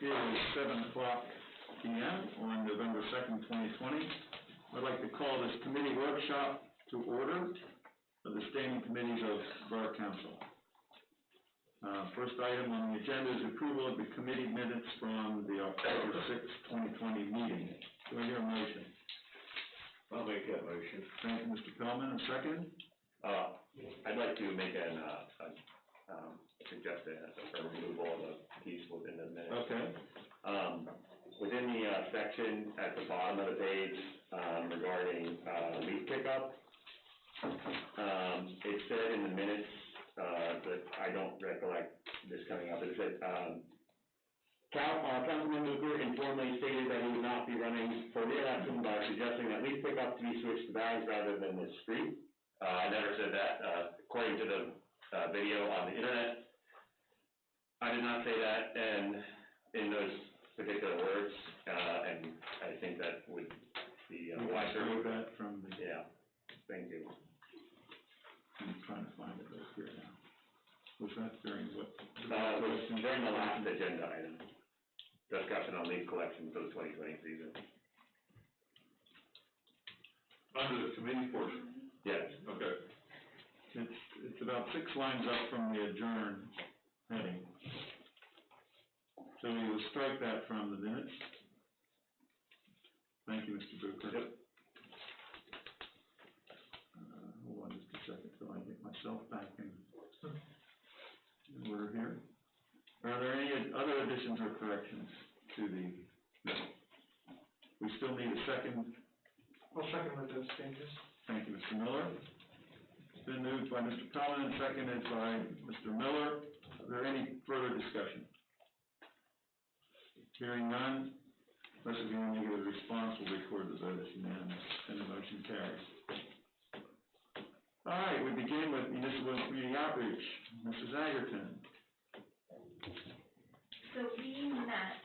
It is 7:00 p.m. on November 2nd, 2020. I'd like to call this committee workshop to order of the standing committees of Borough Council. First item on the agenda is approval of the committee minutes from the October 6th, 2020 meeting. Do I hear a motion? I'll make that motion. Thank you, Mr. Pellman. A second? I'd like to make suggest a removal of a piece within the minutes. Okay. Within the section at the bottom of the page regarding leaf pickup, it said in the minutes that I don't recollect this coming up. It said Councilman Luker informally stated that he would not be running for re-election by suggesting that leaf pickup to be switched to bags rather than the street. I never said that. According to the video on the internet, I did not say that, and in those particular words, and I think that would be wiser. That from the... Yeah, thank you. I'm trying to find it right here now. Was that during what? It was during the last agenda item, discussion on leaf collection for the 2020 season. Under the committee portion? Yes. Okay. It's about 6 lines up from the adjourn heading. So we will strike that from the minutes. Thank you, Mr. Booker. Yep. Hold on just a second till I get myself back in order here. Are there any other additions or corrections to the minutes? We still need a second. I'll second with those changes. Thank you, Mr. Miller. It's been moved by Mr. Pellman and seconded by Mr. Miller. Is there any further discussion? Hearing none, unless there's any negative response, we'll record the vote as unanimous, and the motion carries. All right, we begin with municipal and community outreach. Mrs. Agerton. So we met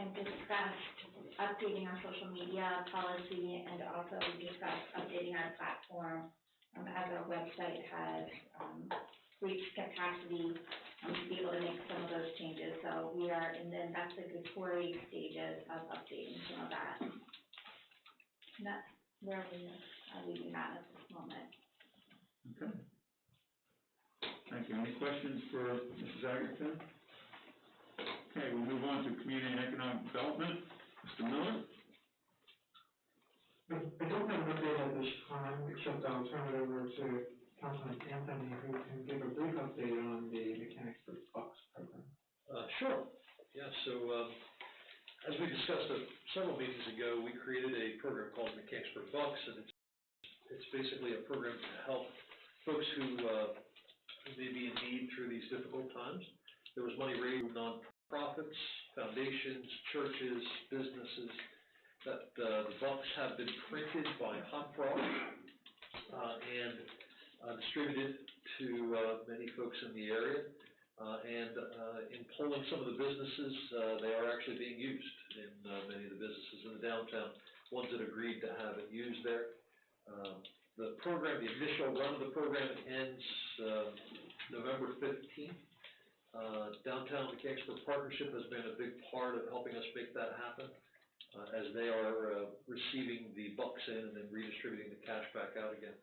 and discussed updating our social media policy, and also discussed updating our platform as our website has reached capacity to be able to make some of those changes. So we are in the investigatory stages of updating some of that. And that's where we are leaving that at this moment. Okay. Thank you. Any questions for Mrs. Agerton? Okay, we move on to community and economic development. Mr. Miller? I don't have an update at this time, except I'll turn it over to Councilman Anthony, who can give a brief update on the Mechanicsburg Bucks program. Sure. Yeah, so as we discussed several meetings ago, we created a program called Mechanicsburg Bucks, and it's basically a program to help folks who may be in need through these difficult times. There was money raised from nonprofits, foundations, churches, businesses, that the bucks have been printed by Hot Frog and distributed to many folks in the area. In polling some of the businesses, they are actually being used in many of the businesses in the downtown, ones that agreed to have it used there. The program, the initial run of the program ends November 15th. Downtown Mechanicsburg Partnership has been a big part of helping us make that happen, as they are receiving the bucks in and then redistributing the cash back out again.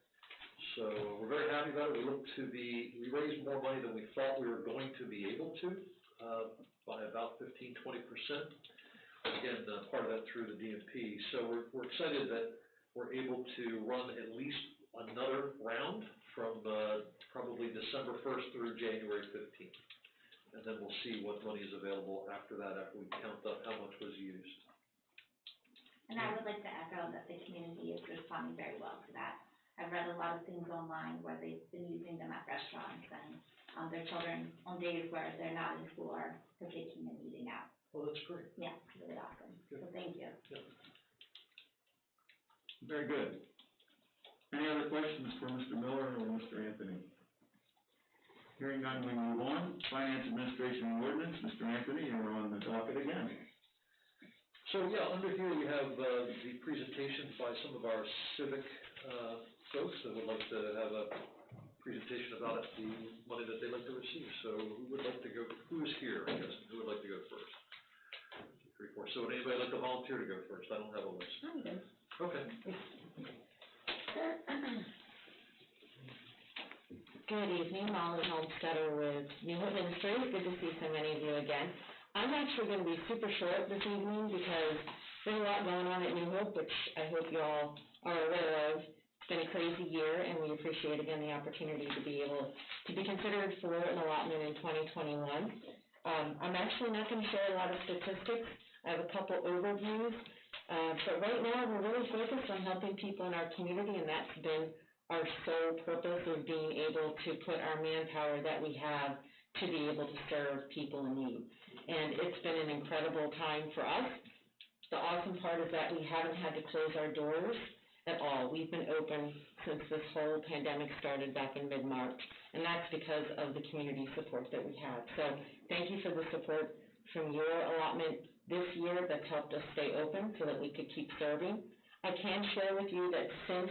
So we're very happy about it. We raised more money than we thought we were going to be able to, by about 15–20%. Again, part of that through the DMP. So we're excited that we're able to run at least another round from probably December 1st through January 15th. And then we'll see what money is available after that, after we count up how much was used. And I would like to echo that the community is responding very well to that. I've read a lot of things online where they've been using them at restaurants, and their children on days where they're not in school are partaking and eating out. Well, that's great. Yeah, it's really awesome. Good. So thank you. Yeah. Very good. Any other questions for Mr. Miller or Mr. Anthony? Hearing none, we move on. Finance Administration and Ordinance. Mr. Anthony, you're on the docket again. So yeah, under here we have the presentations by some of our civic folks that would like to have a presentation about the money that they'd like to receive. So who would like to go? Who is here, I guess? Who would like to go first? so would anybody like to volunteer to go first? I don't have a list. I'm good. Okay. Good evening, Molly Homesteader with New Hope Ministries. Good to see so many of you again. I'm actually going to be super short this evening because there's a lot going on at New Hope, which I hope you all are aware of. It's been a crazy year, and we appreciate again the opportunity to be able to be considered for an allotment in 2021. I'm actually not going to share a lot of statistics. I have a couple overviews, but right now we're really focused on helping people in our community, and that's been our sole purpose of being able to put our manpower that we have to be able to serve people in need. And it's been an incredible time for us. The awesome part is that we haven't had to close our doors at all. We've been open since this whole pandemic started back in mid-March, and that's because of the community support that we have. So thank you for the support from your allotment this year that's helped us stay open so that we could keep serving. I can share with you that since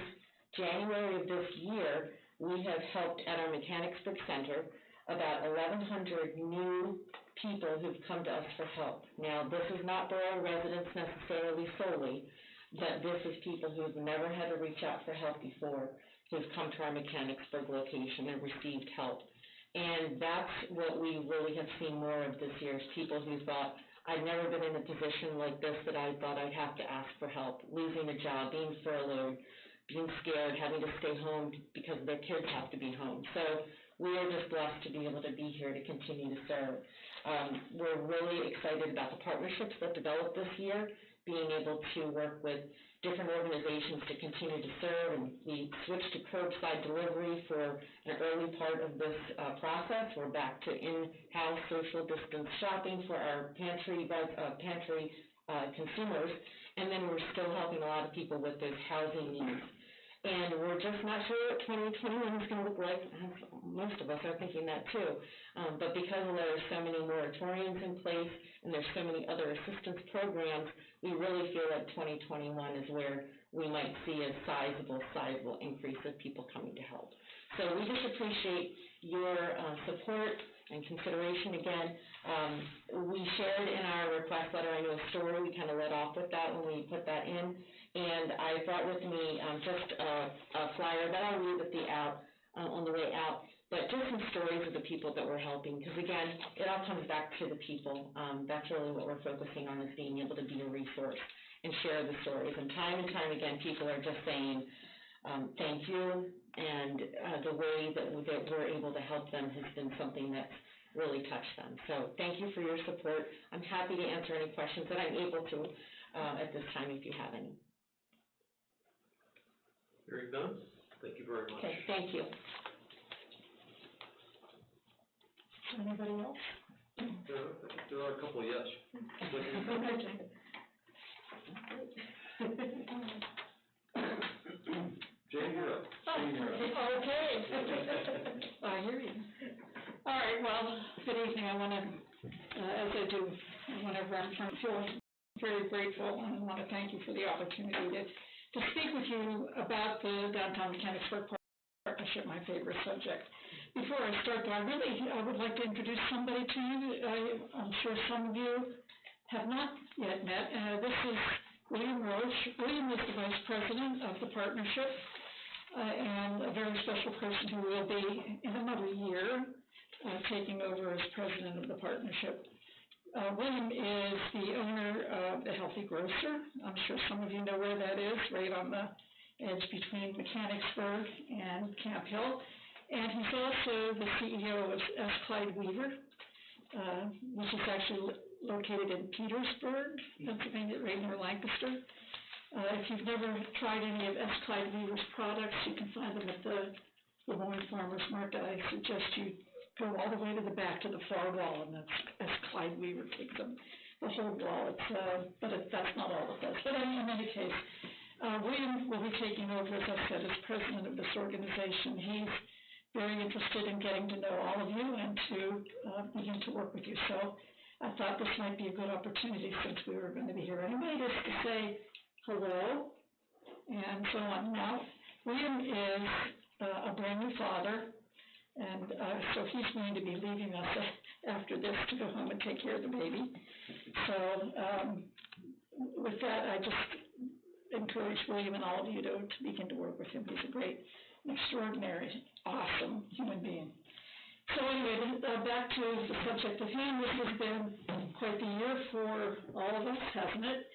January of this year, we have helped at our Mechanicsburg Center about 1,100 new people who've come to us for help. Now, this is not Borough residents necessarily solely, but this is people who've never had to reach out for help before, who've come to our Mechanicsburg location and received help. And that's what we really have seen more of this year, is people who thought, I've never been in a position like this that I thought I'd have to ask for help, losing a job, being furloughed, being scared, having to stay home because their kids have to be home. So we are just blessed to be able to be here to continue to serve. We're really excited about the partnerships that developed this year, being able to work with different organizations to continue to serve, and we switched to curbside delivery for an early part of this process. We're back to in-house social distance shopping for our pantry consumers, and then we're still helping a lot of people with those housing needs. And we're just not sure what 2021 is going to look like. Most of us are thinking that too. But because there are so many moratoriums in place and there's so many other assistance programs, we really feel like 2021 is where we might see a sizable increase of people coming to help. So we just appreciate your support and consideration again. We shared in our request letter, I know a story, we kind of led off with that when we put that in. And I brought with me just a flyer that I'll read on the way out, but just some stories of the people that we're helping, because again, it all comes back to the people. That's really what we're focusing on, is being able to be a resource and share the stories. And time again, people are just saying thank you, and the way that we're able to help them has been something that's really touched them. So thank you for your support. I'm happy to answer any questions that I'm able to at this time if you have any. Hearing none, thank you very much. Okay, thank you. Anybody else? There are a couple, yes. Jane, you're up. Okay. I hear you. All right, well, good evening. I want to, as I do whenever I'm from feel very grateful, and I want to thank you for the opportunity to speak with you about the Downtown Mechanicsburg Partnership, my favorite subject. Before I start, though, I would like to introduce somebody to you. I'm sure some of you have not yet met. This is William Roach. William is the Vice President of the partnership, and a very special person who will be, in another year, taking over as President of the partnership. William is the owner of the Healthy Grocer. I'm sure some of you know where that is, right on the edge between Mechanicsburg and Camp Hill. And he's also the CEO of S. Clyde Weaver, which is actually located in Petersburg, Pennsylvania, right near Lancaster. If you've never tried any of S. Clyde Weaver's products, you can find them at the Lemoyne Farmers Market. I suggest you go all the way to the back to the far wall, and that's S. Clyde Weaver takes them the whole wall. That's not all it does. But in any case, William will be taking over, as I said, as president of this organization. He's very interested in getting to know all of you and to begin to work with you. So I thought this might be a good opportunity, since we were going to be here anyway, just to say hello and so on. Now, William is a brand new father, and so he's going to be leaving us after this to go home and take care of the baby. So with that, I just encourage William and all of you to begin to work with him. He's a great, extraordinary, awesome human being. So anyway, back to the subject at hand. This has been quite the year for all of us, hasn't it?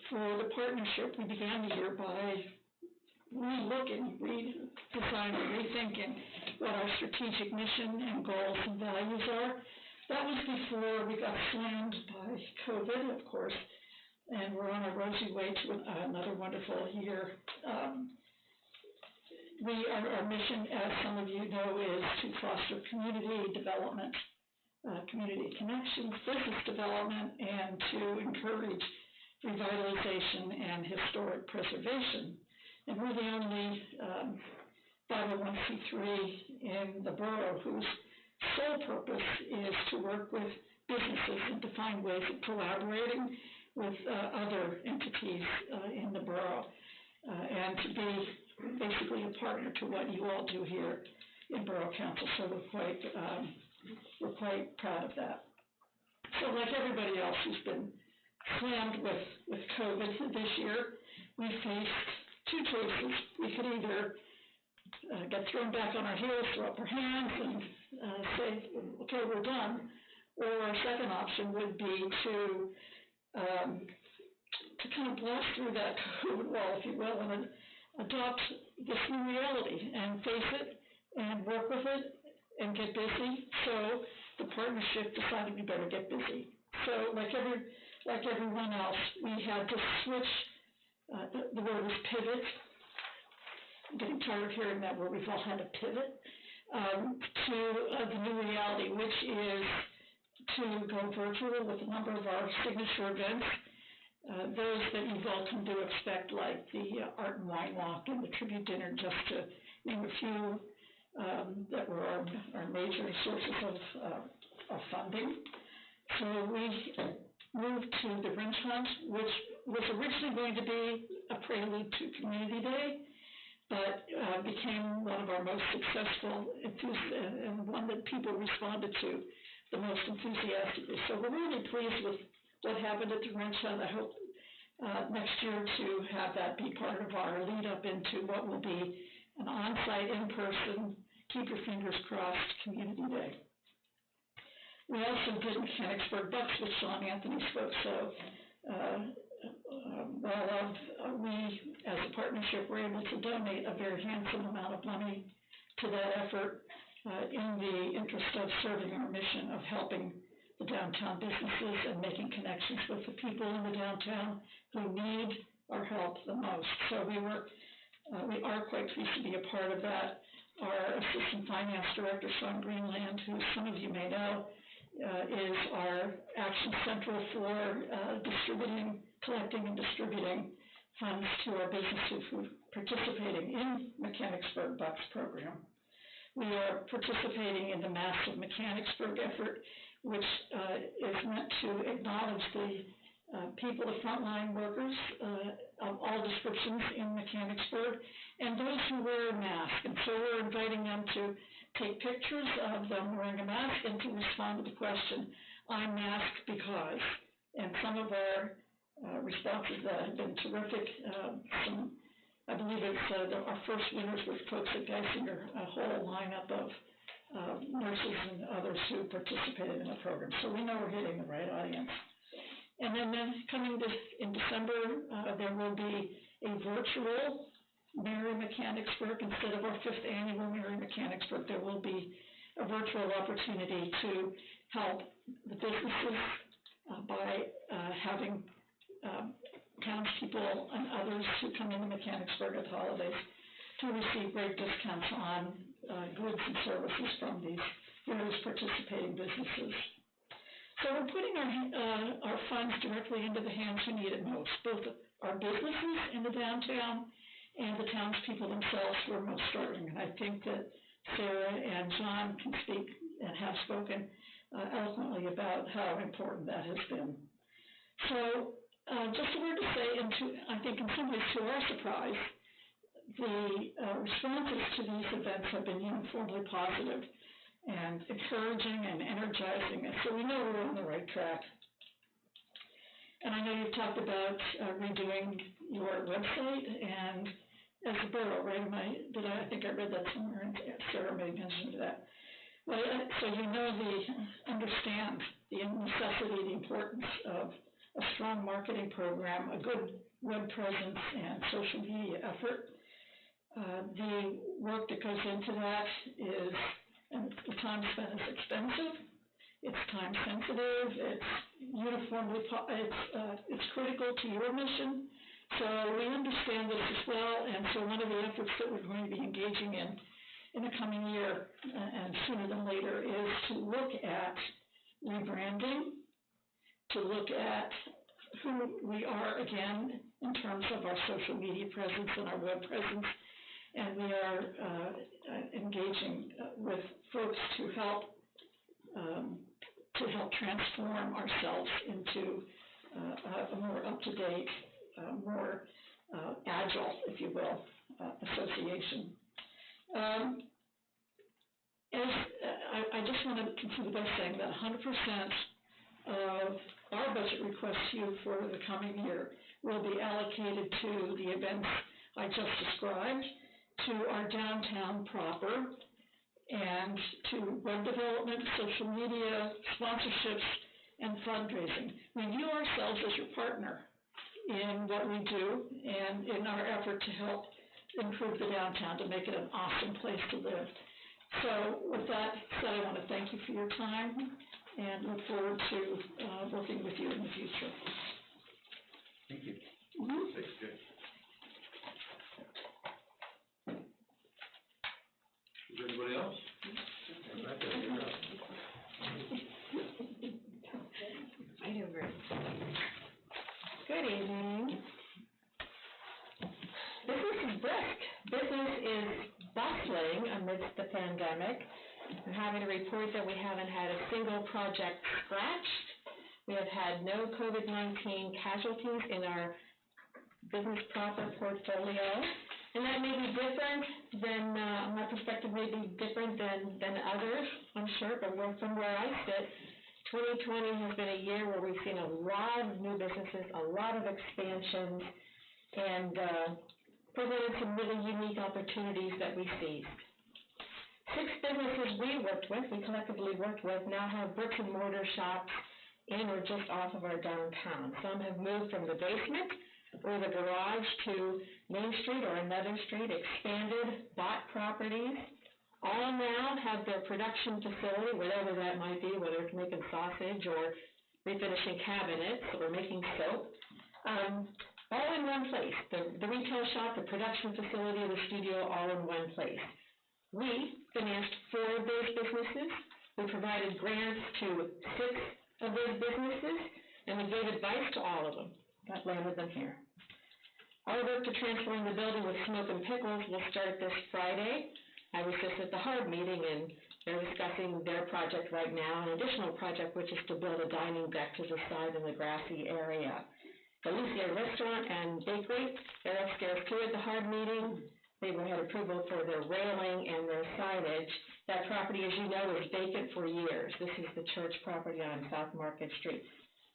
For the partnership, we began the year by re-looking, redesigning, rethinking what our strategic mission and goals and values are. That was before we got slammed by COVID, of course, and we're on a rosy way to another wonderful year. Our mission, as some of you know, is to foster community development, community connections, business development, and to encourage revitalization and historic preservation. And we're the only 501c3 in the borough whose sole purpose is to work with businesses and to find ways of collaborating with other entities in the borough and to be basically a partner to what you all do here in Borough Council. So we're quite proud of that. So like everybody else who's been slammed with COVID this year, we faced two choices. We could either get thrown back on our heels, throw up our hands, and say, okay, we're done. Or our second option would be to kind of blast through that COVID wall, if you will, and adopt this new reality and face it and work with it and get busy. So the partnership decided we better get busy. So like everyone else, we had to switch, the word was pivot. I'm getting tired of hearing that word. We've all had to pivot to the new reality, which is to go virtual with a number of our signature events. Those that you've all come to expect, like the Art and Wine Walk and the Tribute Dinner, just to name a few that were our major sources of funding. So we moved to the Rinch Hunt, which was originally going to be a prelude to Community Day, but became one of our most successful and one that people responded to the most enthusiastically. So we're really pleased with what happened at the Rinch Hunt. I hope next year to have that be part of our lead up into what will be an on-site, in-person, keep your fingers crossed, Community Day. We also did Mechanicsburg Bucks, which Sean Anthony spoke so well of. We, as a partnership, were able to donate a very handsome amount of money to that effort in the interest of serving our mission of helping the downtown businesses and making connections with the people in the downtown who need our help the most. So we are quite pleased to be a part of that. Our Assistant Finance Director, Sean Greenland, who some of you may know, is our action central for collecting and distributing funds to our businesses who are participating in Mechanicsburg Bucks program. We are participating in the Massive Mechanicsburg effort, which is meant to acknowledge the people, the frontline workers of all descriptions in Mechanicsburg, and those who wear a mask. And so we're inviting them to take pictures of them wearing a mask and to respond to the question, I'm masked because. And some of our responses have been terrific. I believe it's our first winners with folks at Geisinger, a whole lineup of nurses and others who participated in the program. So we know we're hitting the right audience. And then coming in December, there will be a virtual Merry Mechanicsburg. Instead of our 5th annual Merry Mechanicsburg, there will be a virtual opportunity to help the businesses by having townspeople and others who come into Mechanicsburg at the holidays to receive great discounts on goods and services from these various participating businesses. So we're putting our funds directly into the hands who need it most, both our businesses in the downtown and the townspeople themselves who are most struggling. And I think that Sarah and John can speak and have spoken eloquently about how important that has been. So just a word to say, and I think in some ways to our surprise, the responses to these events have been uniformly positive and encouraging and energizing, and so we know we're on the right track. And I know you've talked about redoing your website, and as a borough, right, I think I read that somewhere, and Sarah may mention that. Well, so you understand the necessity, the importance of a strong marketing program, a good web presence, and social media effort. The work that goes into that is, and the time spent is expensive, it's time sensitive, it's uniformly, it's critical to your mission. So we understand this as well, and so one of the efforts that we're going to be engaging in the coming year, and sooner than later, is to look at rebranding, to look at who we are again in terms of our social media presence and our web presence, and we are engaging with folks to help transform ourselves into a more up-to-date, more agile, if you will, association. I just want to conclude by saying that 100% of our budget request to you for the coming year will be allocated to the events I just described, to our downtown proper, and to web development, social media, sponsorships, and fundraising. We view ourselves as your partner in what we do and in our effort to help improve the downtown, to make it an awesome place to live. So with that said, I want to thank you for your time and look forward to working with you in the future. Thank you. Mm-hmm. Thanks, Jay. Is there anybody else? I do agree. Good evening. Business is brisk. Business is bustling amidst the pandemic. I'm happy to report that we haven't had a single project scratched. We have had no COVID-19 casualties in our business proper portfolio. And that may be different than, my perspective may be different than others, I'm sure, but from where I sit, 2020 has been a year where we've seen a lot of new businesses, a lot of expansions, and presented some really unique opportunities that we seized. 6 businesses we collectively worked with, now have bricks and mortar shops in or just off of our downtown. Some have moved from the basement or the garage to Main Street or another street, expanded, bought properties. All now have their production facility, whatever that might be, whether it's making sausage or refinishing cabinets or making soap, all in one place. The retail shop, the production facility, the studio, all in one place. We financed 4 of those businesses. We provided grants to 6 of those businesses, and we gave advice to all of them. That landed them here. Our work to transform the building with Smoke and Pickles will start this Friday. I was just at the HARB meeting, and they're discussing their project right now, an additional project, which is to build a dining deck to the side in the grassy area. The Lucia Restaurant and Bakery, they're upstairs too at the HARB meeting. They had approval for their railing and their signage. That property, as you know, was vacant for years. This is the church property on South Market Street.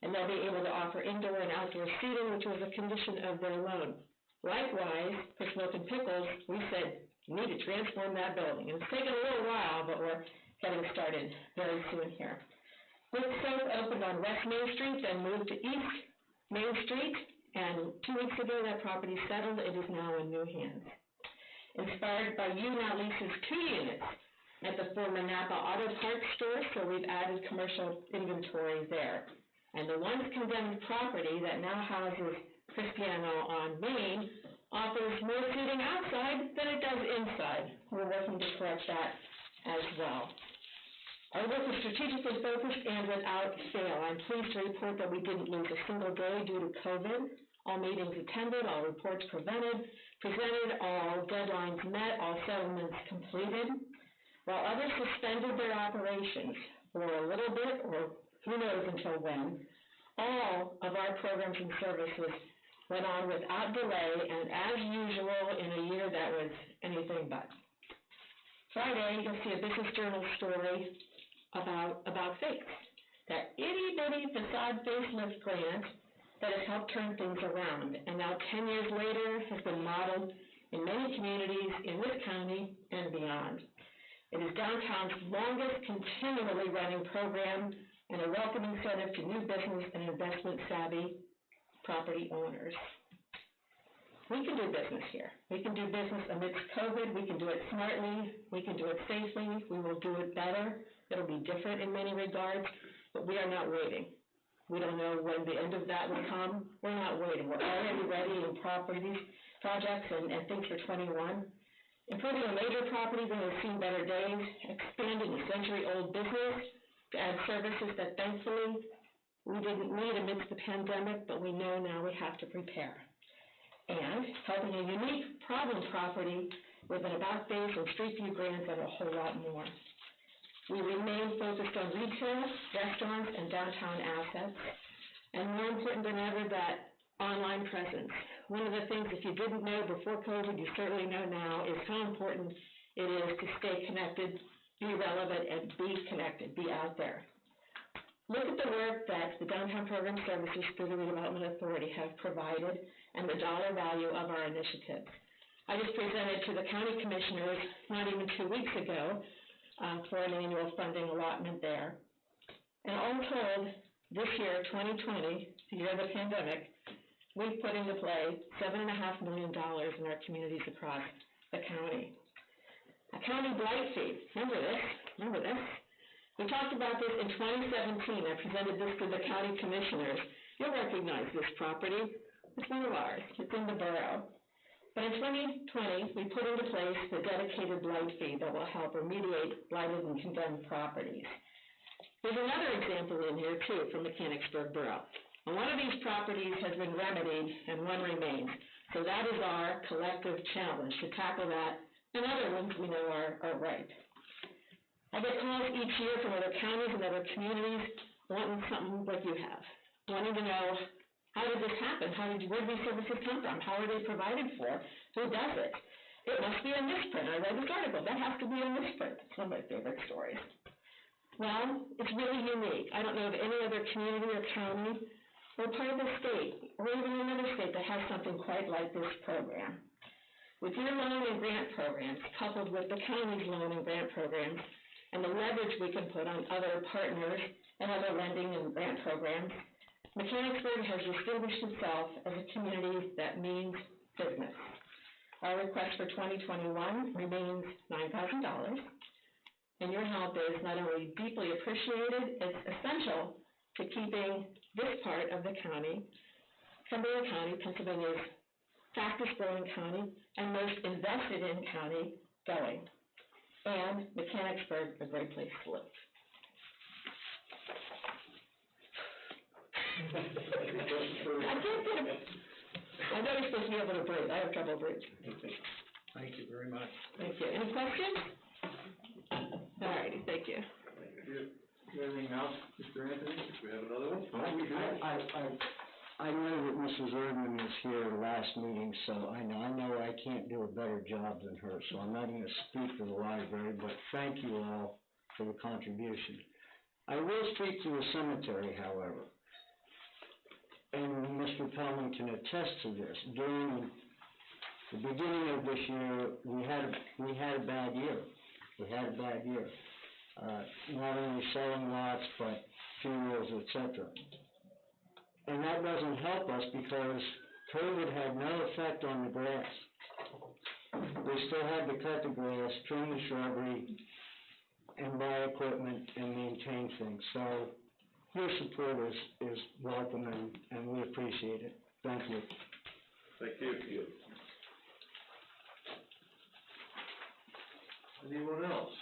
And they'll be able to offer indoor and outdoor seating, which was a condition of their loan. Likewise, for Smoke and Pickles, we said, we need to transform that building. And it's taken a little while, but we're getting started very soon here. Good Soap opened on West Main Street, then moved to East Main Street, and 2 weeks ago that property settled. It is now in new hands. Inspired by You now leases 2 units at the former Napa Auto Parts store, so we've added commercial inventory there. And the once condemned property that now houses Cristiano on Main offers more seating outside than it does inside. We're working to correct that as well. Our work is strategically focused and without fail. I'm pleased to report that we didn't lose a single day due to COVID. All meetings attended, all reports presented, all deadlines met, all settlements completed. While others suspended their operations for a little bit, or who knows until when, all of our programs and services went on without delay and as usual in a year that was anything but. Friday, you'll see a Business Journal story about fakes. That itty-bitty facade facelift grant that has helped turn things around, and now 10 years later has been modeled in many communities in this county and beyond. It is downtown's longest continually running program and a welcome incentive to new business and investment-savvy property owners. We can do business here. We can do business amidst COVID. We can do it smartly. We can do it safely. We will do it better. It'll be different in many regards, but we are not waiting. We don't know when the end of that will come. We're not waiting. We're already ready in projects and things for 21. Improving a major property that has seen better days, expanding a century-old business to add services that thankfully we didn't need amidst the pandemic, but we know now we have to prepare. And helping a unique problem property with an about-face and street view grants and a whole lot more. We remain focused on retail, restaurants, and downtown assets, and more important than ever, that online presence. One of the things, if you didn't know before COVID, you certainly know now, is how important it is to stay connected, be relevant, and be connected, be out there. Look at the work that the Downtown Program Services through the Redevelopment Authority have provided and the dollar value of our initiatives. I just presented to the county commissioners not even 2 weeks ago for an annual funding allotment there. And all told, this year, 2020, the year of the pandemic, we've put into play $7.5 million in our communities across the county. A county blight fee, remember this? We talked about this in 2017. I presented this to the county commissioners. You'll recognize this property. It's one of ours. It's in the Borough. But in 2020, we put into place the dedicated blight fee that will help remediate blighted and condemned properties. There's another example in here, too, from Mechanicsburg Borough. And one of these properties has been remedied, and one remains. So that is our collective challenge, to tackle that, and other ones we know are ripe. I get calls each year from other counties and other communities wanting something like you have, wanting to know, how did this happen? Where did these services come from? How are they provided for? Who does it? It must be a misprint. I read this article. That has to be a misprint. It's one of my favorite stories. Well, it's really unique. I don't know of any other community or county or part of the state or even another state that has something quite like this program. With your loan and grant programs, coupled with the county's loan and grant programs, and the leverage we can put on other partners and other lending and grant programs, Mechanicsburg has distinguished itself as a community that means business. Our request for 2021 remains $9,000, and your help is not only deeply appreciated, it's essential to keeping this part of the county, Cumberland County, Pennsylvania's fastest growing county and most invested in county, going. And Mechanicsburg, a great place to live. I know you're supposed to be able to breathe. I have trouble breathing. Thank you very much. Thank you. Any questions? All righty, thank you. Anything else, Mr. Anthony? We have another one? Oh, we do. I know that Mrs. Erdman was here last meeting, so I know I can't do a better job than her, so I'm not going to speak for the library, but thank you all for the contribution. I will speak to the cemetery, however, and Mr. Pellman can attest to this. During the beginning of this year, we had a bad year. Not only selling lots, but funerals, etc. And that doesn't help us because COVID had no effect on the grass. We still had to cut the grass, trim the shrubbery, and buy equipment and maintain things. So your support is welcome, and we appreciate it. Thank you. Thank you. Anyone else?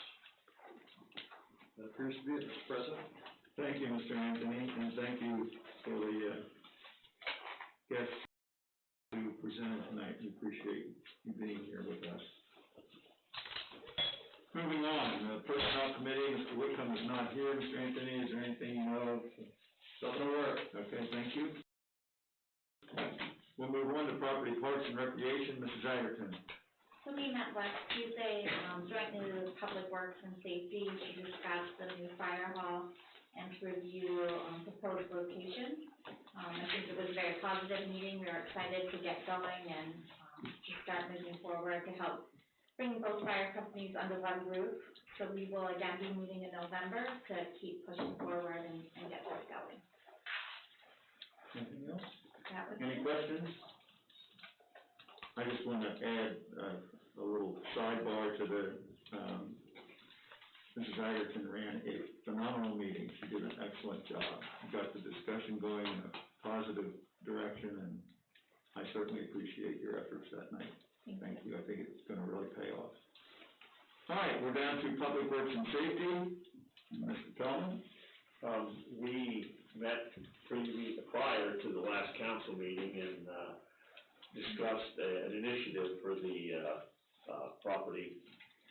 That appears to be it, Mr. President. Thank you, Mr. Anthony, and thank you for the guests who presented tonight. We appreciate you being here with us. Moving on, the Personnel Committee, Mr. Whitcomb is not here. Mr. Anthony, is there anything you know of? Doesn't work. Okay, thank you. We'll move on to Property, Parks, and Recreation. Mrs. Iverson. So we met last Tuesday, jointly with Public Works and Safety to discuss the new fire hall and to review, proposed locations. I think it was a very positive meeting. We were excited to get going and, to start moving forward to help bring both fire companies under one roof. So we will again be meeting in November to keep pushing forward and get this going. Anything else? That was Any it. questions? I just want to add a little sidebar to the, Mrs. Agerton ran a phenomenal meeting. She did an excellent job. Got the discussion going in a positive direction, and I certainly appreciate your efforts that night. Thank you. I think it's going to really pay off. All right, we're down to Public Works and Safety. Mr. Tillman? We met prior to the last council meeting and discussed an initiative for the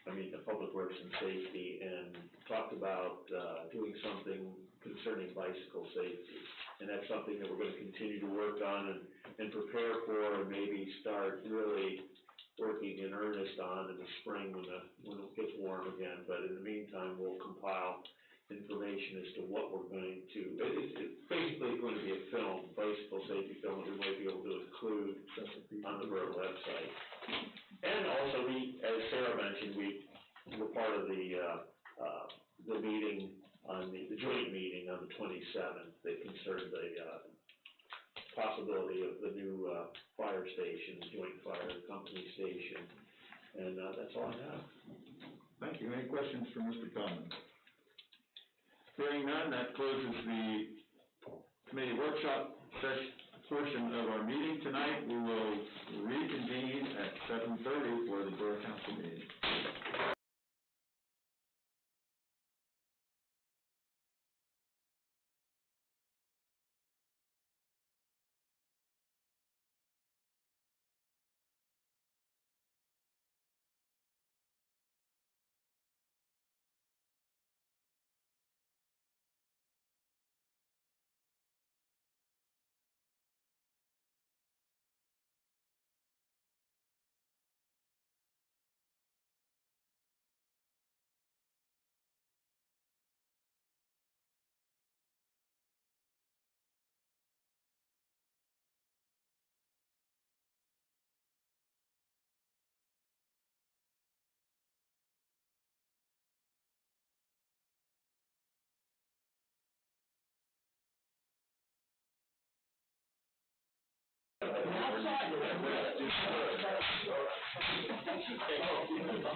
the Public Works and Safety, and talked about doing something concerning bicycle safety. And that's something that we're going to continue to work on and prepare for, and maybe start really working in earnest on in the spring when it gets warm again. But in the meantime, we'll compile information as to what we're going to, it's basically going to be a film, bicycle safety film that we might be able to include on the Borough website. And also, as Sarah mentioned, we were part of the meeting on the joint meeting on the 27th that concerned the possibility of the new fire station, joint fire company station. And that's all I have. Thank you. Any questions for Mr. Tillman? Hearing none, that closes the committee workshop portion of our meeting tonight. We will reconvene at 7:30 for the Borough Council meeting.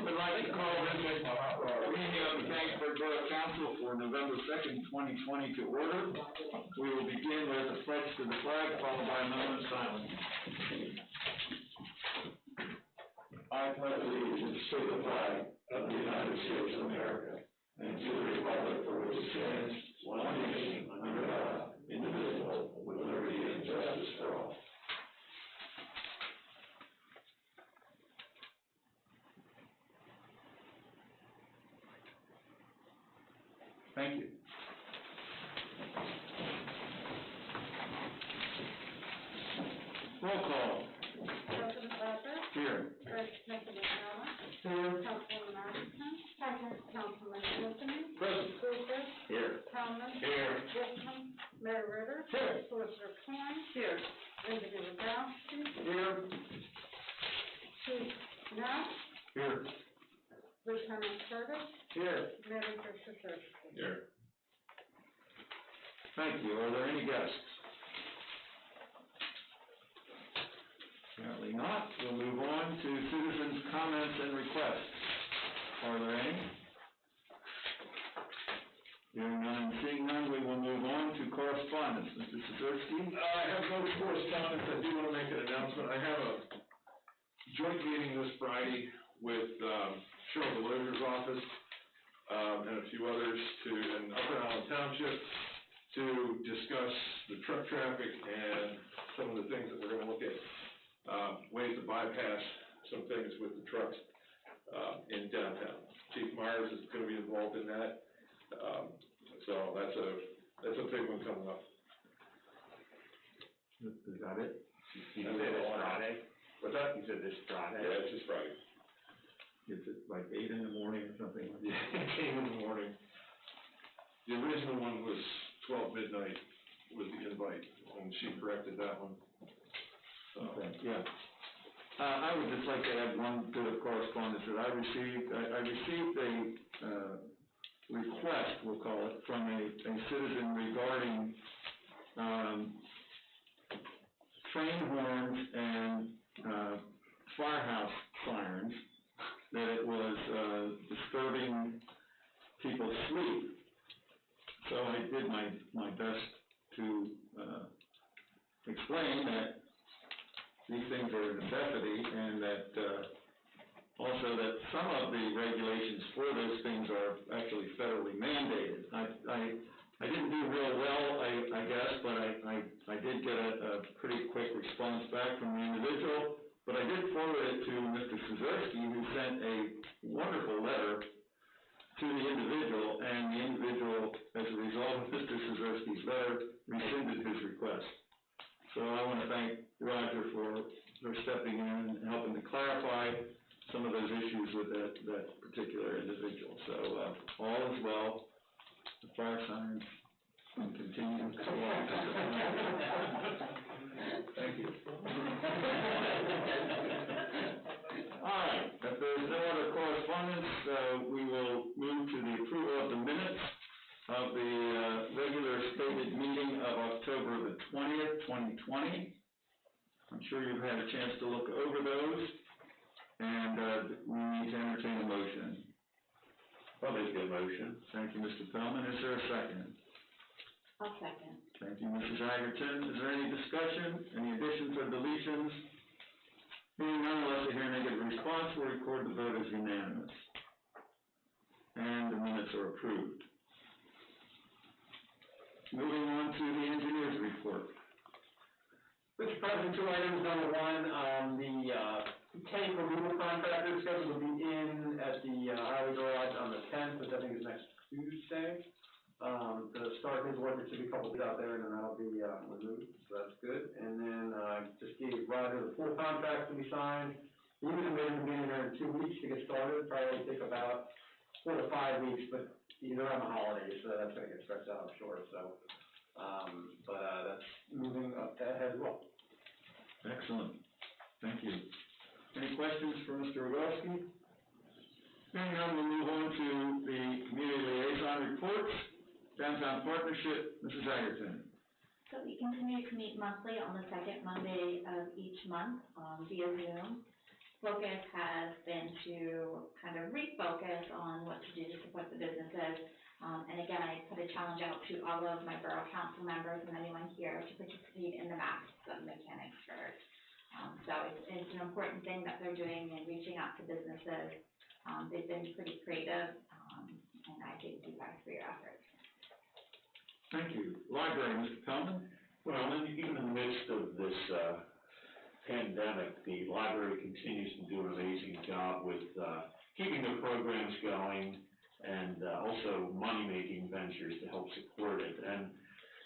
I'd like to call this meeting of the Mechanicsburg Borough Council for November 2nd, 2020 to order. We will begin with a pledge to the flag, followed by a moment of silence. I pledge allegiance to the flag of the United States of America and to the republic for which it stands, one nation, under God, indivisible, with liberty and justice for all. Thank you. Roll call. President Becker? Here. Vice President Allen? Here. Councilwoman Robinson? Present. Councilman Anthony? Present. Cooper? Here. Thomas? Here. Whitman? Mayor Ritter? Here. Solicitor Klein? Here. Engineer Wadowski? Here. Chief Knapp? Here. Lieutenant Curtis? Here. Manager Sissersky? Here. Thank you. Are there any guests? Apparently not. We'll move on to citizens' comments and requests. Are there any? Hearing none and seeing none, we will move on to correspondence. Mr. Sissersky? I have no correspondence. I do want to make an announcement. I have a joint meeting this Friday with Cheryl DeLoger's office and a few others in Upper Island Township to discuss the truck traffic and some of the things that we're going to look at, ways to bypass some things with the trucks in downtown. Chief Myers is going to be involved in that, so that's a big one coming up. Is that it? You said this Friday? What's that? You said this Friday? Yeah, it's just Friday. Is it like 8 in the morning or something? Yeah, 8 in the morning. The original one was 12 midnight was the invite, and she corrected that one. Okay, yeah. I would just like to add one bit of correspondence that I received. I received a request, we'll call it, from a citizen regarding train horns and firehouse sirens, that it was disturbing people's sleep. So I did my best to explain that these things are a necessity, and that also that some of the regulations for those things are actually federally mandated. I didn't do real well, I guess, but I did get a pretty quick response back from the individual, but I did forward it to Mr. Szewski, who sent a wonderful letter to the individual, and the individual, as a result of Mr. Szewski's letter, rescinded his request. So I want to thank Roger for stepping in and helping to clarify some of those issues with that particular individual. So all is well. The fire signs can continue to go on. Thank you. All right, if there's no other correspondence, we will move to the approval of the minutes of the regular stated meeting of October the 20th, 2020. I'm sure you've had a chance to look over those, and we need to entertain a motion. I'll make that motion. Thank you, Mr. Pellman. Is there a second? I'll second. Thank you, Mrs. Agerton. Is there any discussion, any additions or deletions? Hearing none, unless I hear a negative response, we'll record the vote as unanimous. And the minutes are approved. Moving on to the engineer's report. Mr. President, two items. Number one, the tank removal contractor is scheduled to be in at the highway garage on the 10th, which I think is next Tuesday. To start his work, it should be a couple of days out there, and then that'll be removed, so that's good. And then just gave Roger the full contract to be signed. He was committed to being there in 2 weeks to get started. Probably take about 4 to 5 weeks, but he's around the holidays, so that's going to get stretched out, I'm sure. So, but that's moving up ahead as well. Excellent. Thank you. Any questions for Mr. Rogowski? Hearing none, we'll move on to the community liaison reports. Downtown Partnership, Mrs. Agerton. So we continue to meet monthly on the second Monday of each month via Zoom. Focus has been to kind of refocus on what to do to support the businesses. And again, I put a challenge out to all of my Borough Council members and anyone here to participate in the Masks of Mechanicsburg. So it's an important thing that they're doing and reaching out to businesses. They've been pretty creative, and I thank you guys for your efforts. Thank you. Library, Mr. Pellman. Well, even in the midst of this pandemic, the library continues to do an amazing job with keeping their programs going and also money-making ventures to help support it. And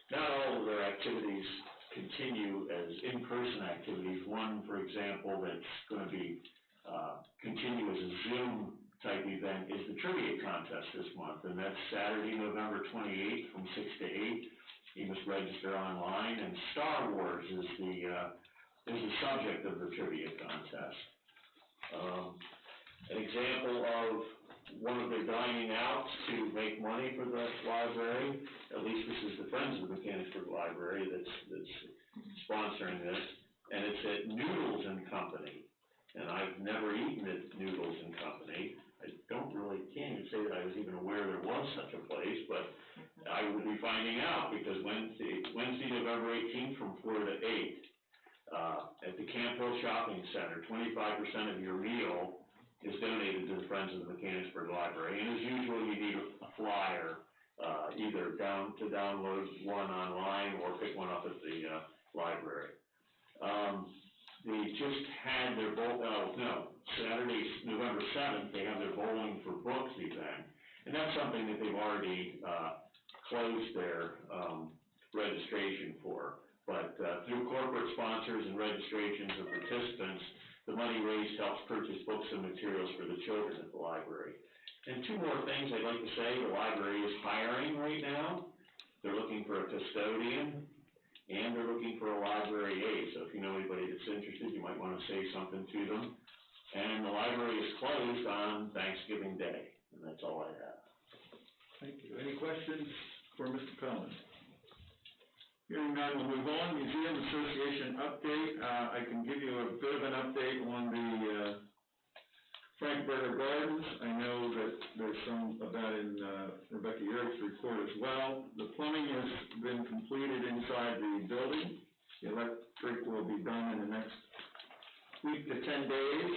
not all of their activities continue as in-person activities. One, for example, that's going to be continue as a Zoom-type event is the trivia contest this month, and that's Saturday, November 28th from 6 to 8. You must register online, and Star Wars is the subject of the trivia contest. An example of one of their dining outs to make money for the library, at least this is the Friends of the Mechanicsburg Library that's sponsoring this, and it's at Noodles and Company. And I've never eaten at Noodles and Company. I can't even say that I was even aware there was such a place, but I will be finding out because Wednesday, November 18th from 4 to 8, at the Campbell Shopping Center, 25% of your meal is donated to the Friends of the Mechanicsburg Library. And as usual, you need a flyer, either to download one online or pick one up at the library. They just had their Saturday, November 7th, they have their Bowling for Books event. And that's something that they've already closed their registration for. But through corporate sponsors and registrations of participants, the money raised helps purchase books and materials for the children at the library. And two more things I'd like to say, the library is hiring right now. They're looking for a custodian, and they're looking for a library aide. So if you know anybody that's interested, you might want to say something to them. And the library is closed on Thanksgiving Day, and that's all I have. Thank you. Any questions for Mr. Pellman? Hearing none, we'll move on. Museum Association update. I can give you a bit of an update on the Frankfurter Gardens. I know that there's some of that in Rebecca Yerrick's report as well. The plumbing has been completed inside the building. The electric will be done in the next week to 10 days.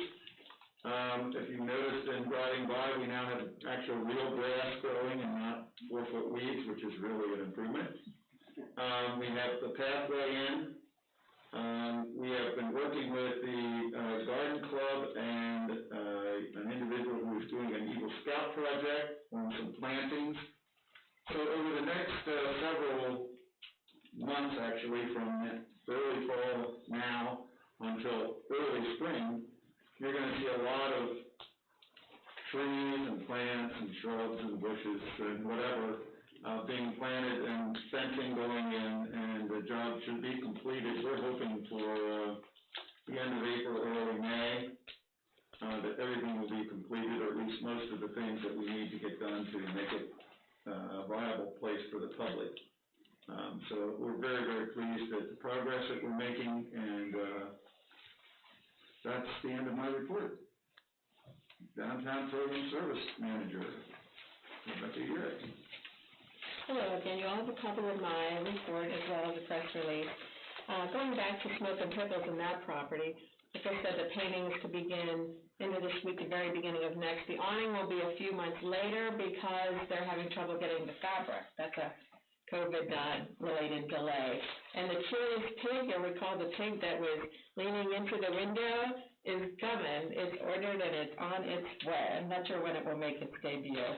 If you noticed in driving by, we now have actual real grass growing and not 4-foot weeds, which is really an improvement. We have the pathway in. We have been working with the garden club and an individual who is doing an Eagle Scout project on some plantings. So over the next several months, actually, from early fall now until early spring, you're going to see a lot of trees and plants and shrubs and bushes and whatever being planted and fencing going in, and the job should be completed. We're hoping for the end of April, early May, that everything will be completed, or at least most of the things that we need to get done to make it a viable place for the public. So we're very, very pleased at the progress that we're making, and that's the end of my report. Downtown Program Service Manager, Rebecca Yerrick. Hello again, you all have a copy of my report as well as a press release. Going back to Smoke and Pickles and that property, like I said, the painting is to begin into this week, the very beginning of next. The awning will be a few months later because they're having trouble getting the fabric. That's a COVID-related delay. And the curious pig, you'll recall the pig that was leaning into the window, is coming. It's ordered and it's on its way. I'm not sure when it will make its debut.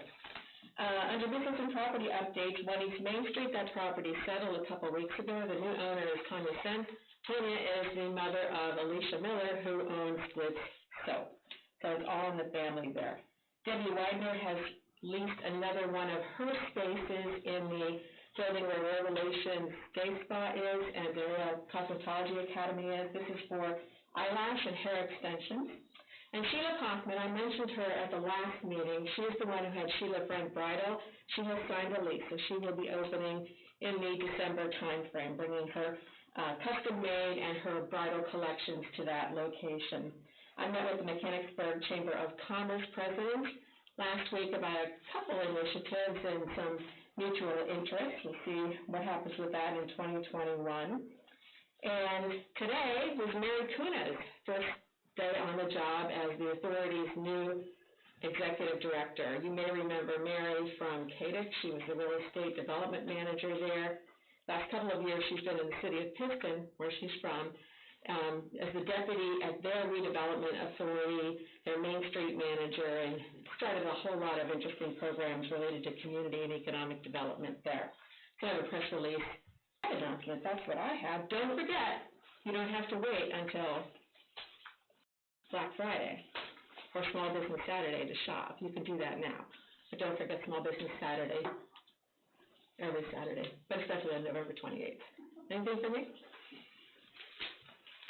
Under business and property updates, 1 East Main Street, that property settled a couple weeks ago. The new owner is Tanya Sen. Tanya is the mother of Alicia Miller, who owns Blitz Soap. So it's all in the family there. Debbie Widener has leased another one of her spaces in the building where Revelations Day Spa is and the Cosmetology Academy is. This is for eyelash and hair extensions. And Sheila Kaufman, I mentioned her at the last meeting. She is the one who had Sheila Frank Bridal. She has signed a lease, so she will be opening in the December timeframe, bringing her custom-made and her bridal collections to that location. I met with the Mechanicsburg Chamber of Commerce president last week about a couple initiatives and some mutual interest. We'll see what happens with that in 2021. And today was Mary Kuna's first day on the job as the authority's new executive director. You may remember Mary from CADIC. She was the real estate development manager there. Last couple of years she's been in the city of Piston, where she's from, as the deputy at their redevelopment authority, their Main Street manager, and started a whole lot of interesting programs related to community and economic development there. So I have a press release announcement. That's what I have. Don't forget, you don't have to wait until Black Friday or Small Business Saturday to shop. You can do that now. But don't forget Small Business Saturday, every Saturday, but especially on November 28th. Anything for me?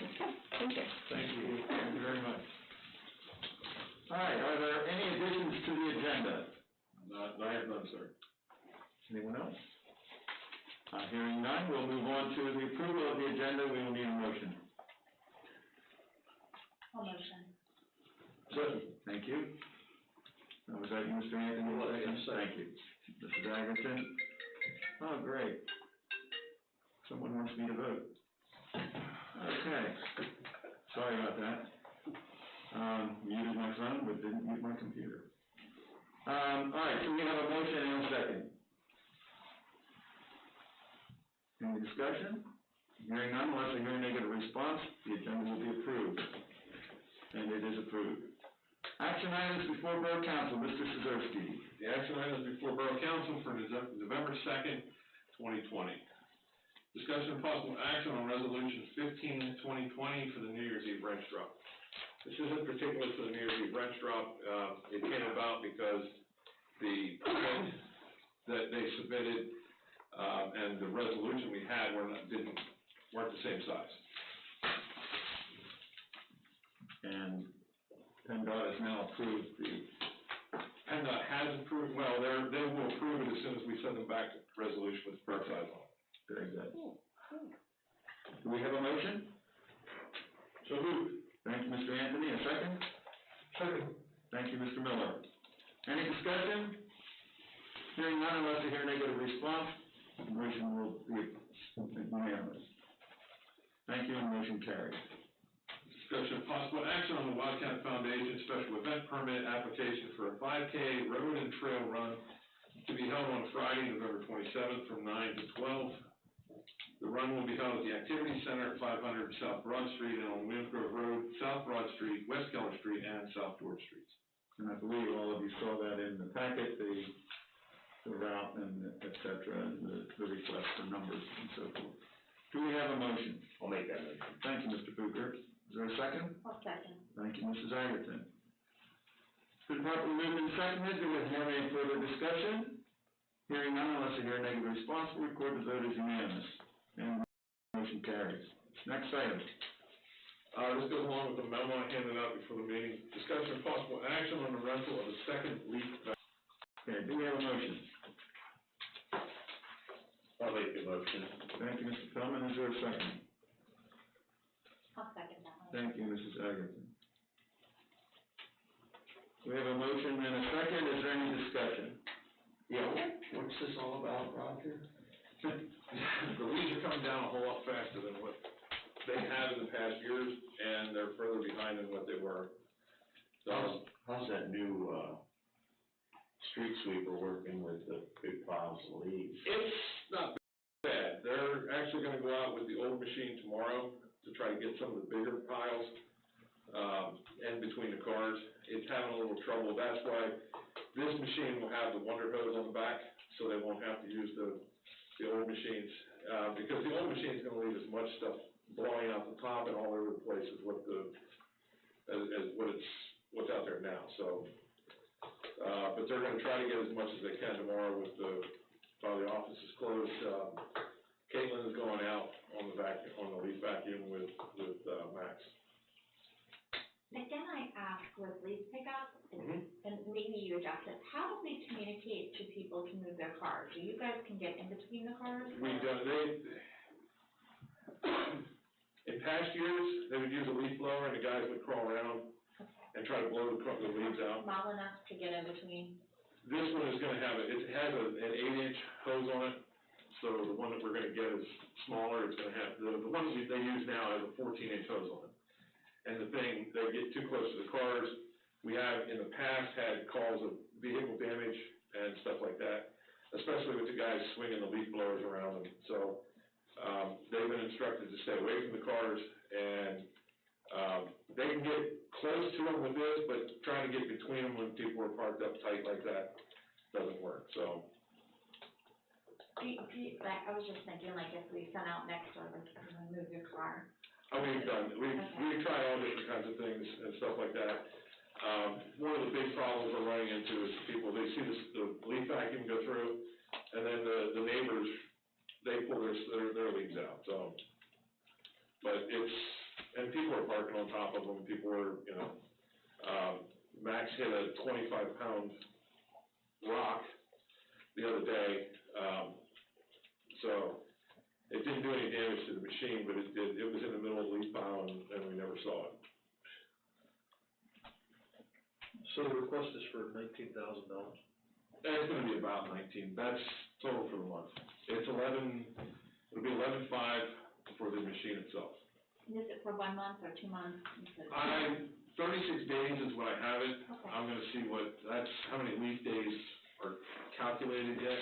Okay, thank you. Thank you. Thank you very much. All right, are there any additions to the agenda? I have none, sir. Anyone else? Hearing none, we'll move on to the approval of the agenda. We will need a motion. I'll motion. Second. Thank you. Was that you, Mr. Anthony? Yes, Thank you. Mrs. Aggerton? Oh, great. Someone wants me to vote. Okay. Sorry about that. Muted my phone, but didn't mute my computer. All right, so we have a motion and a second. Any discussion? Hearing none, unless I hear a negative response, the agenda will be approved. And it is approved. Action items before Borough Council, Mr. Szewski. The action items before Borough Council for November 2nd, 2020. Discussion of possible action on Resolution 15-2020 for the New Year's Eve wrench drop. This isn't particular for the New Year's Eve wrench drop. It came about because submitted, and the resolution we had weren't the same size. And PennDOT has now approved PennDOT has approved, well, they will approve it as soon as we send them back the resolution with the correct size on it. very good. Do we have a motion? So moved. Thank you, Mr. Anthony, a second? Second. Thank you, Mr. Miller. Any discussion? Hearing none, unless I hear a negative response, the motion will be unanimous. Thank you, and the motion carries. Discussion of possible action on the Wildcat Foundation special event permit application for a 5K road and trail run to be held on Friday, November 27th, from 9 to 12. The run will be held at the Activity Center at 500 South Broad Street and on Williams Grove Road, South Broad Street, West Keller Street, and South George Streets. And I believe all of you saw that in the packet, the route and et cetera, and the request for numbers and so forth. Do we have a motion? I'll make that motion. Thank you, Mr. Booker. Is there a second? I'll second. Thank you, Mrs. Agerton. It's been properly moved and seconded. Do we have any further discussion? Hearing none, unless I hear a negative response, we'll record the vote as unanimous. And motion carries. Next item. This goes along with the memo I handed out before the meeting. Discussion of possible action on the rental of a second leaf vacuum. Okay, do we have a motion? I'll make the motion. Thank you, Mr. Tillman. Is there a second? I'll second that one. Thank you, Mrs. Agerton. We have a motion and a second. Is there any discussion? Yeah, what's this all about, Roger? The leaves are coming down a whole lot faster than what they have in the past years, and they're further behind than what they were. So, How's that new, street sweeper working with the big piles of leaves? it's not bad. They're actually gonna go out with the old machine tomorrow to try to get some of the bigger piles, in between the cars. It's having a little trouble. That's why this machine will have the wonder hose on the back, so they won't have to use the old machines. Because the old machine's gonna leave as much stuff blowing out the top and all over the place as what's out there now, so. But they're gonna try to get as much as they can tomorrow while the office is closed. Caitlin is going out on the leaf vacuum with Max. Again, I asked with leaf pickup, Mhm. and maybe you addressed it, how do we communicate to people to move their cars? So you guys can get in between the cars? We've done, in past years, they would use a leaf blower and the guys would crawl around and try to blow the leaves out. Small enough to get in between? This one is gonna have it has an 8-inch hose on it, so the one that we're gonna get is smaller. It's gonna have, the one that they use now has a 14-inch hose on it. And the thing, they get too close to the cars. We have in the past had calls of vehicle damage and stuff like that, especially with the guys swinging the leaf blowers around them. So, they've been instructed to stay away from the cars, and, they can get close to them with this, but trying to get between them when people are parked up tight like that doesn't work, so. Like, I was just thinking, like, if we sent out next door, like, everyone move your car. We've tried all different kinds of things and stuff like that. One of the big problems we're running into is people, they see the leaf vacuum go through, and then the neighbors, they pull their leaves out, so. But and people are parking on top of them, people are, Max hit a 25-pound rock the other day, so it didn't do any damage to the machine, but it was in the middle of the leaf pile and we never saw it. So the request is for $19,000? It's gonna be about 19, that's total for the month. It'll be 11.5 for the machine itself. And is it for 1 month or 2 months? 36 days is what I have it. Okay. I'm gonna see that's how many leaf days are calculated yet.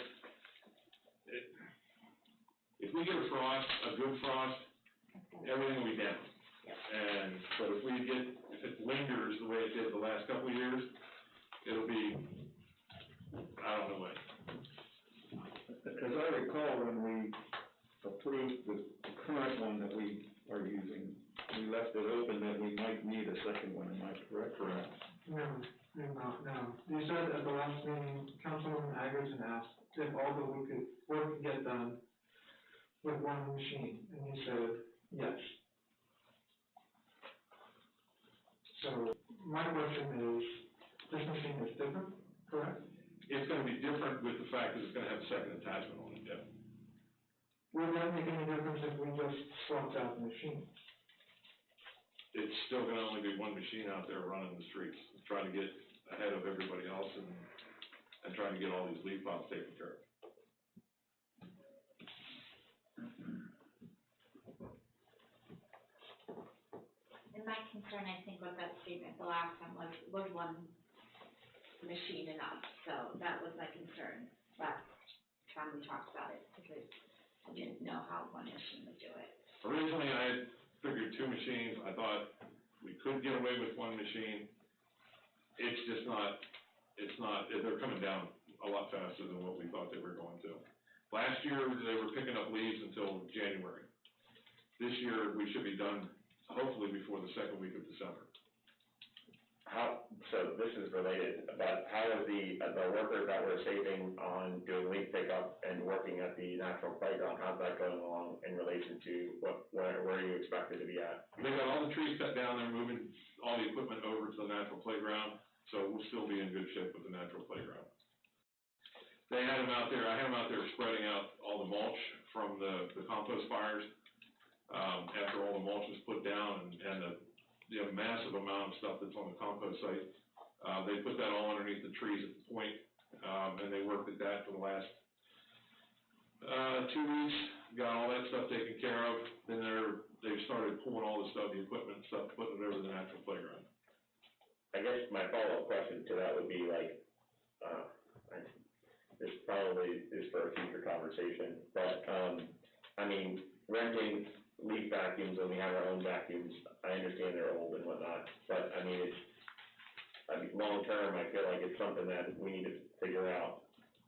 If we get a good frost, everything will be down. But if it lingers the way it did the last couple of years, it'll be, I don't know when. As I recall, when we approved the current one that we are using, we left it open that we might need a second one, am I correct? Correct. No. You said at the last meeting, Councilman flaggers and asked if all the work could get done with one machine, and you said yes. So, my question is, this machine is different, correct? It's gonna be different with the fact that it's gonna have a second attachment on it, yeah. Would that make any difference if we just swapped out the machines? It's still gonna only be one machine out there running the streets, trying to get ahead of everybody else and trying to get all these leaf piles taken care of. And my concern, I think, with that statement the last time was one machine enough, so that was my concern last time we talked about it, because I didn't know how one machine would do it. Originally, I had figured 2 machines. I thought we could get away with 1 machine. It's just not, they're coming down a lot faster than what we thought they were going to. Last year, they were picking up leaves until January. This year, we should be done hopefully before the second week of December. So this is related, but how are the workers that we're saving on doing leaf pickup and working at the natural playground, how's that going along in relation to where you expected to be at? They got all the trees cut down, they're moving all the equipment over to the natural playground, so we'll still be in good shape with the natural playground. They had them out there, I had them out there spreading out all the mulch from the compost fires. After all the mulch was put down and the massive amount of stuff that's on the compost site, they put that all underneath the trees at the point, and they worked at that for the last 2 weeks, got all that stuff taken care of. Then they've started pulling all the stuff, the equipment and stuff, putting it over to the natural playground. I guess my follow-up question to that would be like, this probably is for a future conversation, but, I mean, renting leaf vacuums when we have our own vacuums, I understand they're old and whatnot, but I mean, long term, I feel like it's something that we need to figure out.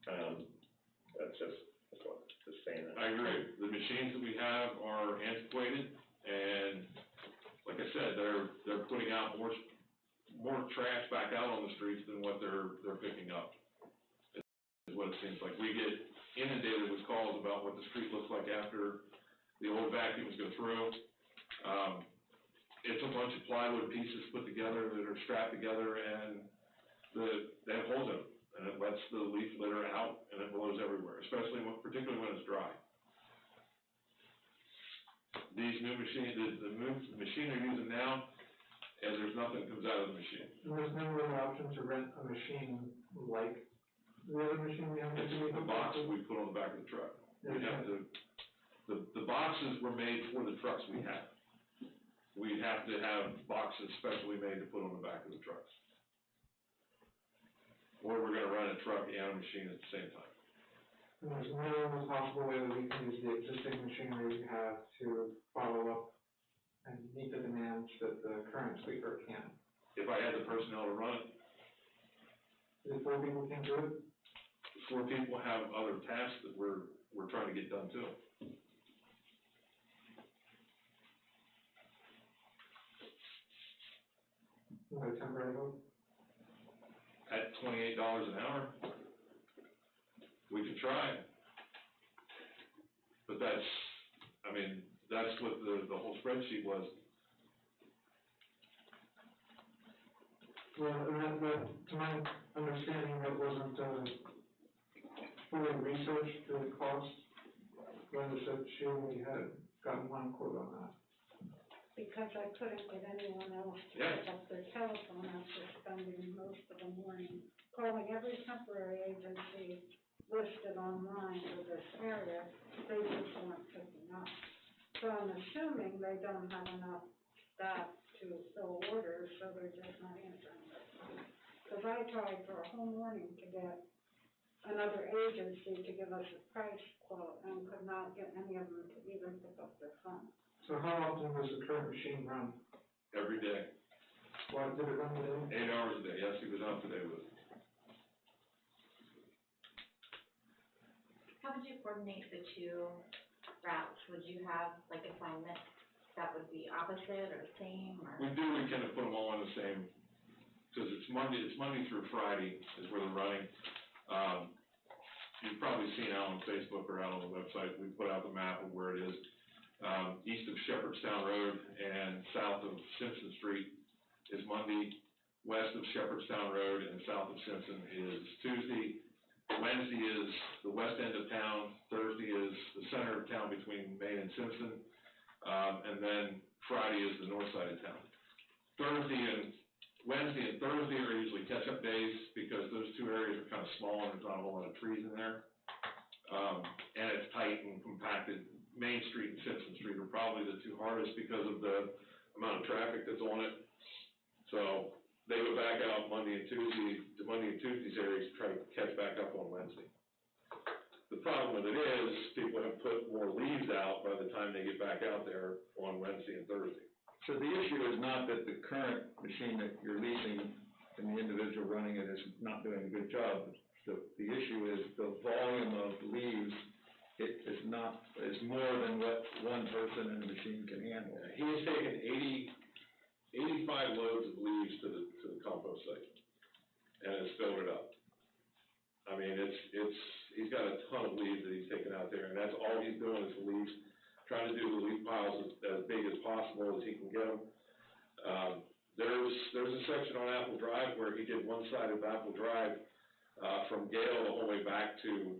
That's just saying that. I agree. The machines that we have are antiquated, and like I said, they're putting out more trash back out on the streets than what they're picking up. Is what it seems like. We get inundated with calls about what the street looks like after the old vacuums go through. It's a bunch of plywood pieces put together that are strapped together, and they have holes in them, and it lets the leaf litter out, and it blows everywhere, particularly when it's dry. These new machines, the machine they're using now, and there's nothing that comes out of the machine. And there's no other option to rent a machine like the other machine we have? It's the box we put on the back of the truck. We have to, the boxes were made for the trucks we have. We'd have to have boxes specially made to put on the back of the trucks. Or we're gonna run a truck and a machine at the same time. And there's no possible way that we can use the existing machinery we have to follow up and meet the demands that the current sweeper can. If I had the personnel to run it, If 4 people can do it, 4 people have other tasks that we're trying to get done too. with a temporary help. At $28 an hour, we could try. But that's what the whole spreadsheet was. Well, and that, to my understanding, that wasn't, fully researched, the cost. Brenda said she only had gotten 1 quote on that. Because I couldn't get anyone else to pick up their telephone after spending most of the morning calling every temporary agency listed online for this area. They just weren't picking up. So I'm assuming they don't have enough staff to fill orders, so they're just not answering their phone. Because I tried for a whole morning to get another agency to give us a price quote and could not get any of them to even pick up their phone. So how often does the current machine run? Every day. What, did it run today? 8 hours a day. Yes, he was out today with it. How would you coordinate the 2 routes? Would you have like assignments that would be opposite or same, or? We kind of put them all in the same, because it's Monday through Friday is where they're running. you've probably seen out on Facebook or out on the website, we put out the map of where it is. East of Shepherdstown Road and south of Simpson Street is Monday. West of Shepherdstown Road and south of Simpson is Tuesday. Wednesday is the west end of town. Thursday is the center of town between Main and Simpson. And then Friday is the north side of town. Wednesday and Thursday are usually catch-up days because those two areas are kind of small and there's not a whole lot of trees in there. And it's tight and compacted. Main Street and Simpson Street are probably the two hardest because of the amount of traffic that's on it. So they go back out Monday and Tuesday's areas to try to catch back up on Wednesday. The problem with it is people have put more leaves out by the time they get back out there on Wednesday and Thursday. So the issue is not that the current machine that you're leasing and the individual running it is not doing a good job. The issue is the volume of leaves, it is more than what one person in the machine can handle. He has taken 85 loads of leaves to the compost site and has filled it up. I mean, he's got a ton of leaves that he's taken out there, and that's all he's doing is leaves, trying to do the leaf piles as big as possible as he can get them. There's a section on Apple Drive where he did one side of Apple Drive from Gale the whole way back to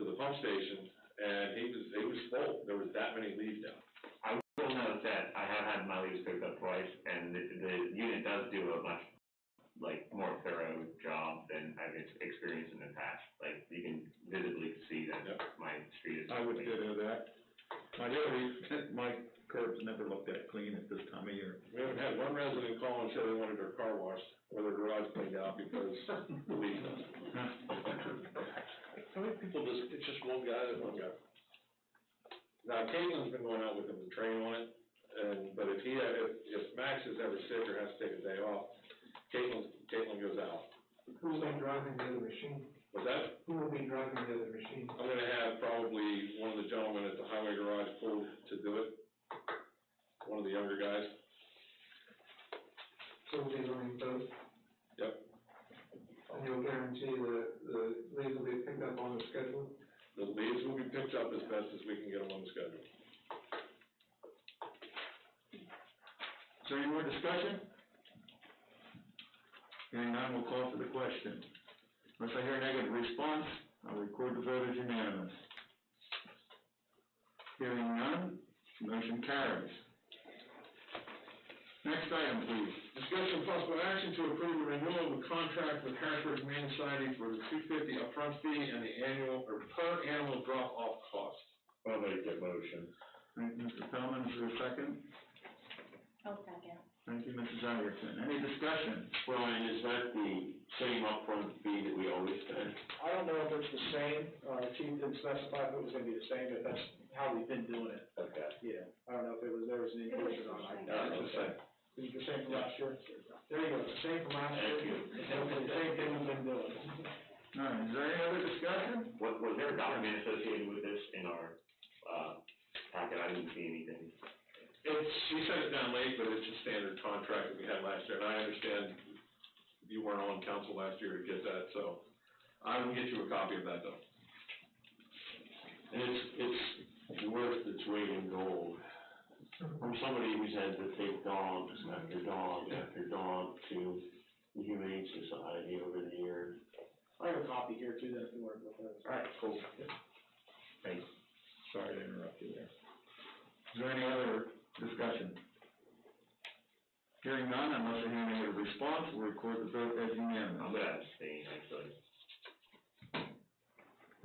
the pump station, and it was full. There was that many leaves down. I will note that I have had my leaves picked up twice, and the unit does do a much, more thorough job than I've experienced in the past. You can visibly see that my street is. I would ditto that. My curbs never look that clean at this time of year. We haven't had one resident call and say they wanted their car washed or their garage cleaned out because the leaves. How many people it's just one guy? Now, Caitlin's been going out with him to train on it, but if Max is ever sick or has to take a day off, Caitlin goes out. Who will be driving the other machine? What's that? Who will be driving the other machine? I'm gonna have probably one of the gentlemen at the highway garage pull to do it. One of the younger guys. So we'll be running both? Yep. And you'll guarantee the leaves will be picked up on the schedule? The leaves will be picked up as best as we can get them on the schedule. Is there any more discussion? Hearing none, we'll call for the question. Unless I hear a negative response, I'll record the vote as unanimous. Hearing none, motion carries. Next item, please. Discussion of possible action to approve the renewal of a contract with Harrisburg Humane Society for the $250 upfront fee and the annual or per animal drop-off cost. I'll make that motion. Thank you, Mr. Pellman. Is there a second? I'll second. Thank you, Mrs. Iverson. Any discussion? Brian, is that the same upfront fee that we always pay? I don't know if it's the same, Chief didn't specify if it was gonna be the same, but that's how we've been doing it. Okay. Yeah, I don't know if there was an increase or not. It's the same. Is it the same from last year? There you go, it's the same from last year. Thank you. It's the same thing we've been doing. All right, is there any other discussion? Was there a document associated with this in our, packet? I didn't see anything. We sent it down late, but it's a standard contract that we had last year, and I understand you weren't on council last year to get that, so I will get you a copy of that though. And it's worth its weight in gold. From somebody who's had to take dogs after dog after dog to the Humane Society over the years. I have a copy here too, then if you want to look at it. All right, cool. Thanks. Sorry to interrupt you there. Is there any other discussion? Hearing none, unless I hear any other response, we'll record the vote as unanimous. I'm gonna abstain, actually.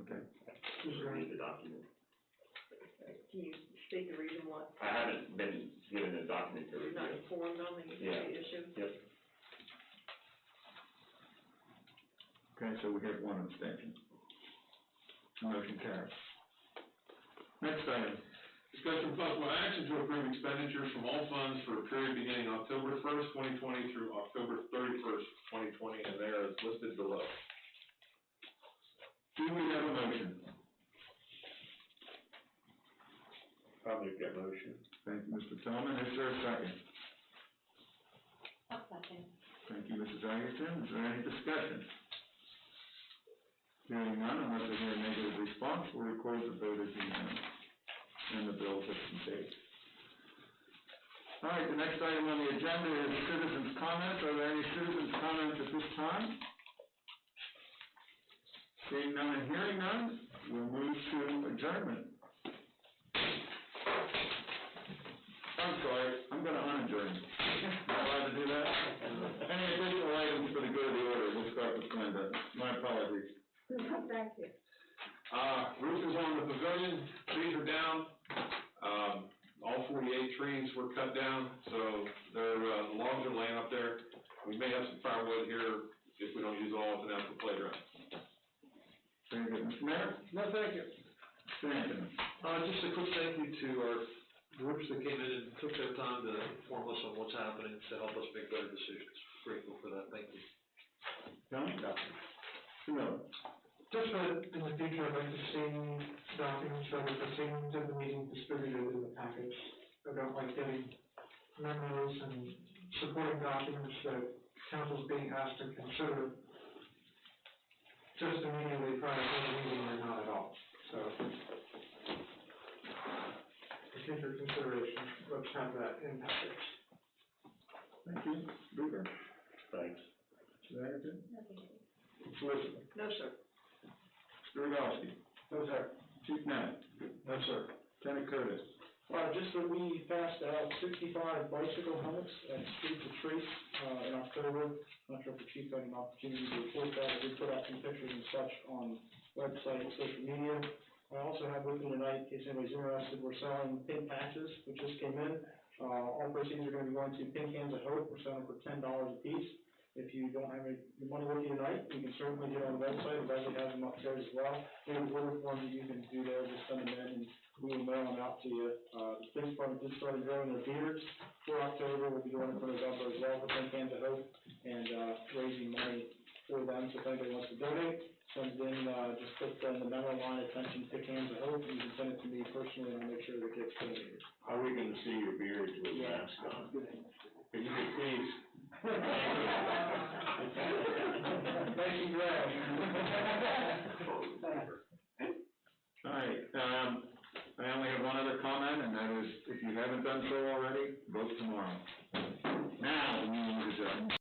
Okay. Just read the document. Can you state the reason why I haven't been given the document to you're not review. informed on the issue? Yep. Okay, so we have one abstention. Motion carries. Next item. Discussion of possible action to approve expenditures from all funds for a period beginning October 1st, 2020 through October 31st, 2020, and they are listed below. Do we have a motion? I'll make that motion. Thank you, Mr. Tillman. Is there a second? I'll second. Thank you, Mrs. Iverson. Is there any discussion? Hearing none, unless I hear a negative response, we'll record the vote as unanimous, and the bill has been paid. All right, the next item on the agenda is citizens' comments. Are there any citizens' comments at this time? Seeing none and hearing none, we'll move to adjournment. I'm sorry, I'm gonna unadjourn. Am I allowed to do that? Any additional items for the good of the order? We'll start with Glenda. My apologies. Thank you. Roof is on the pavilion, trees are down. All 48 trees were cut down, so the logs are laying up there. We may have some firewood here if we don't use all of the natural playground. Very good. Mr. Mayor? No, thank you. Stanton? Just a quick thank you to our groups that came in and took their time to inform us on what's happening to help us make better decisions. Grateful for that, thank you. Tony? Mr. Miller? Just in the future, I'd like to see documents that are pertaining to the meeting distributed in the package. I don't like getting memos and supporting documents that council's being asked to consider just immediately prior to the meeting or not at all. So, for future consideration, let's have that in package. Thank you. Luker? Thanks. Mr. Anderson? Okay. Mr. Liston? No, sir. Mr. Rogowski? No, sir. Chief Knapp? No, sir. Lieutenant Curtis? Just that we passed out 65 bicycle helmets at Street to Trace, in October. Not sure if the chief had an opportunity to report that. I did put out some pictures and such on website and social media. I also have with me tonight, in case anybody's interested, we're selling pin patches, which just came in. All proceeds are gonna be going to Pin Cans of Hope. We're selling for $10 a piece. If you don't have any money with you tonight, you can certainly get on the website. We actually have them upstairs as well. We have order forms that you can do there, just send them in and we will mail them out to you. The police department just started growing their beards for October. We'll be doing it for November as well for Pin Cans of Hope and, raising money for them. So if anybody wants to donate, send it in, just put in the memo line, attention Pin Cans of Hope, and you can send it to me personally and I'll make sure that it gets donated. How are we gonna see your beards with masks on? If you could please. Thank you, Greg. All right, I only have one other comment, and that is, if you haven't done so already, vote tomorrow. Now, the meeting is adjourned.